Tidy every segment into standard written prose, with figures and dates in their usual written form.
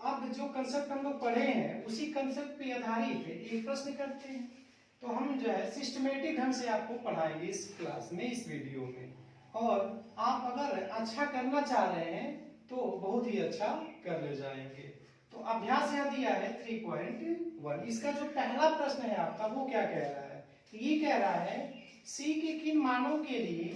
अब जो कंसेप्ट हम लोग पढ़े हैं उसी कंसेप्ट पे आधारित एक प्रश्न करते हैं। तो हम जो है सिस्टमेटिक ढंग से आपको पढ़ाएंगे इस क्लास में, इस वीडियो में। और आप अगर अच्छा करना चाह रहे हैं तो बहुत ही अच्छा कर ले जाएंगे। तो अभ्यास यहाँ दिया है 3.1। इसका जो पहला प्रश्न है आपका वो क्या कह रहा है? ये कह रहा है सी के किन मानों के लिए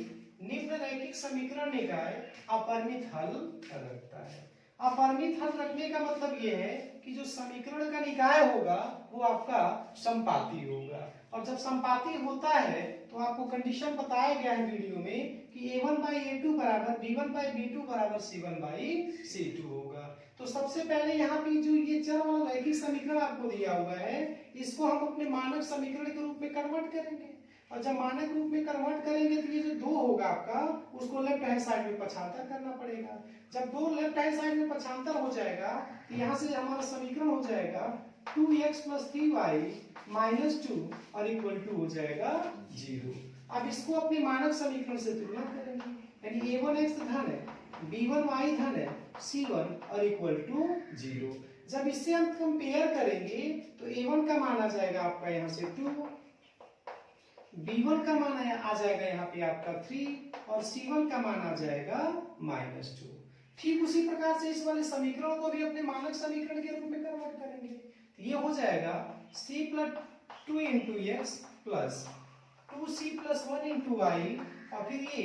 निम्न रैखिक समीकरण निकाय अपरिमित हल रखता है। अपरिमित हल रखने का मतलब ये है कि जो समीकरण का निकाय होगा वो आपका समपाती होगा। और जब समपाती होता है तो आपको कंडीशन बताया गया है वीडियो में कि a1/a2 बराबर b1/b2 बराबर c1/c2 होगा। तो सबसे पहले यहाँ पे जो ये चर वाला रैखिक समीकरण आपको दिया हुआ है इसको हम अपने मानक समीकरण के रूप में कन्वर्ट करेंगे। और जब मानक रूप में कन्वर्ट करेंगे तो ये जो 2 होगा आपका उसको लेफ्ट हैंड साइड में पक्षांतर करना पड़ेगा। जब 2 लेफ्ट हैंड साइड में पक्षांतर हो जाएगा तो यहाँ से हमारा समीकरण हो जाएगा 2x + 3y - 2 और इक्वल टू हो जाएगा 0। अब इसको अपने मानक समीकरण से तुलना करेंगे, यानी a1x धन है, b1y धन है, c1 और इक्वल टू 0। जब इससे हम कंपेयर करेंगे तो a1 का मान आ जाएगा आपका यहाँ से 2, b1 का मान आ जाएगा यहाँ पे आपका 3 और c1 का मान आ जाएगा -2। ठीक उसी प्रकार से इस वाले समीकरण को भी अपने मानक समीकरण के रूप में कन्वर्ट करेंगे। तो ये हो जाएगा c + 2 × x + 2c + 1 × y और फिर ये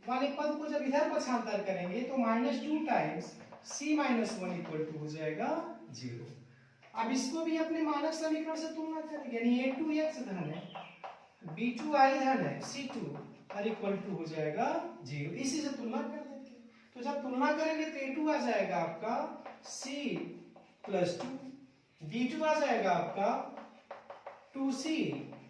वाले पद को जब इधर पक्षांतर करेंगे तो -2 टाइम्स c - 1 इक्वल टू हो जाएगा 0। अब इसको भी अपने मानक समीकरण से तुलना करेंगे, यानी a2x धन है, b2y धन है, c2 और इक्वल टू हो जाएगा 0। इसी से तुलना कर देते हैं। तो जब तुलना करेंगे तो a2 आ जाएगा आपका c + 2, b2 आ जाएगा आपका 2c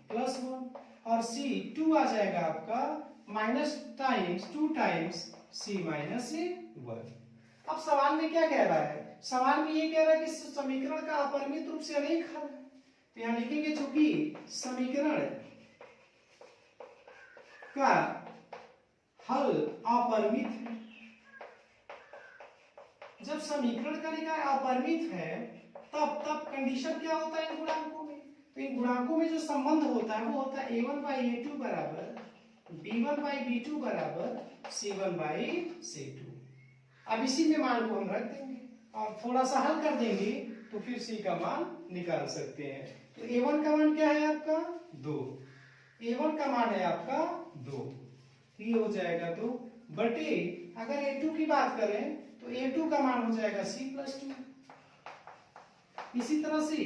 + 1 और c2 आ जाएगा आपका -2 टाइम्स c - 1। अब सवाल में क्या कह रहा है? सवाल में ये कह रहा है कि समीकरण का अपरिमित रूप से अनेक हल है। तो यहाँ लिखेंगे चूंकि समीकरण का हल अपरिमित है। जब समीकरण का निकाय अपरिमित है तब कंडीशन क्या होता है इन गुणांकों में? तो इन गुणांकों में जो संबंध होता है वो होता है a1/a2 बराबर b1/b2 बराबर c1/c2। अब इसी में मान को हम रख देंगे और थोड़ा सा हल कर देंगे तो फिर c का मान निकाल सकते हैं। तो a1 का मान क्या है आपका 2, a1 का मान है आपका 2, ये हो जाएगा 2 बटे अगर a2 की बात करें तो a2 का मान हो जाएगा c + 2। इसी तरह से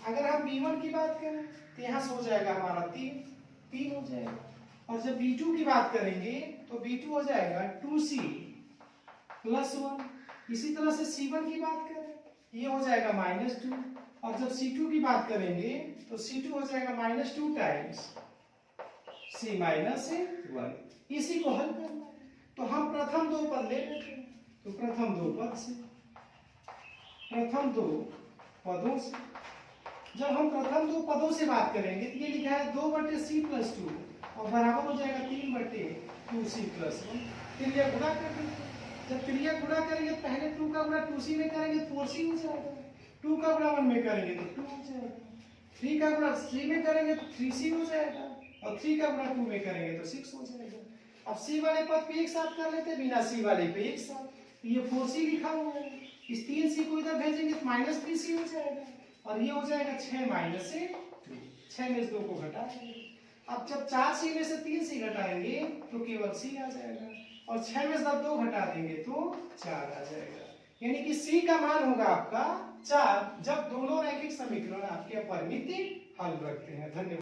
अगर हम b1 की बात करें तो यहाँ से हो जाएगा हमारा 3 हो जाएगा। और जब b2 की बात करेंगे तो b2 हो जाएगा 2c + 1। इसी तरह से c1 की बात करें ये हो जाएगा -2 और जब c2 की बात करेंगे तो c2 हो जाएगा -2 टाइम्स c - 1। इसी को हल करना है तो हम प्रथम 2 पद ले लेते हैं। तो प्रथम 2 पद से, प्रथम 2 पदों से जब हम प्रथम 2 पदों से बात करेंगे तो ये लिखा है 2/c + 2 और बराबर हो जाएगा 3/2c + 1। क्रिया गुणा कर देंगे। जब क्रिया गुणा करेंगे पहले 2 का गुणा 2c में करेंगे तो 4c हो जाएगा, 2 का गुणा 1 में करेंगे तो 2 हो जाएगा, 3 का गुणा 3 में करेंगे तो 3c हो जाएगा और 3 का गुणा 2 में करेंगे तो 6 हो जाएगा। अब c वाले पद पे एक साथ कर लेते हैं, बिना c वाले पे एक साथ। तो ये 4c लिखा हुआ है, इस 3c को इधर भेजेंगे तो -3c हो जाएगा और ये हो जाएगा 6 - 2, 6 में से 2 को घटा देंगे। अब जब 4c में से 3c घटाएंगे तो केवल c आ जाएगा और 6 में से 2 घटा देंगे तो 4 आ जाएगा। यानी कि c का मान होगा आपका 4 जब दोनों रैखिक समीकरण आपके अपरिमित हल रखते हैं। धन्यवाद।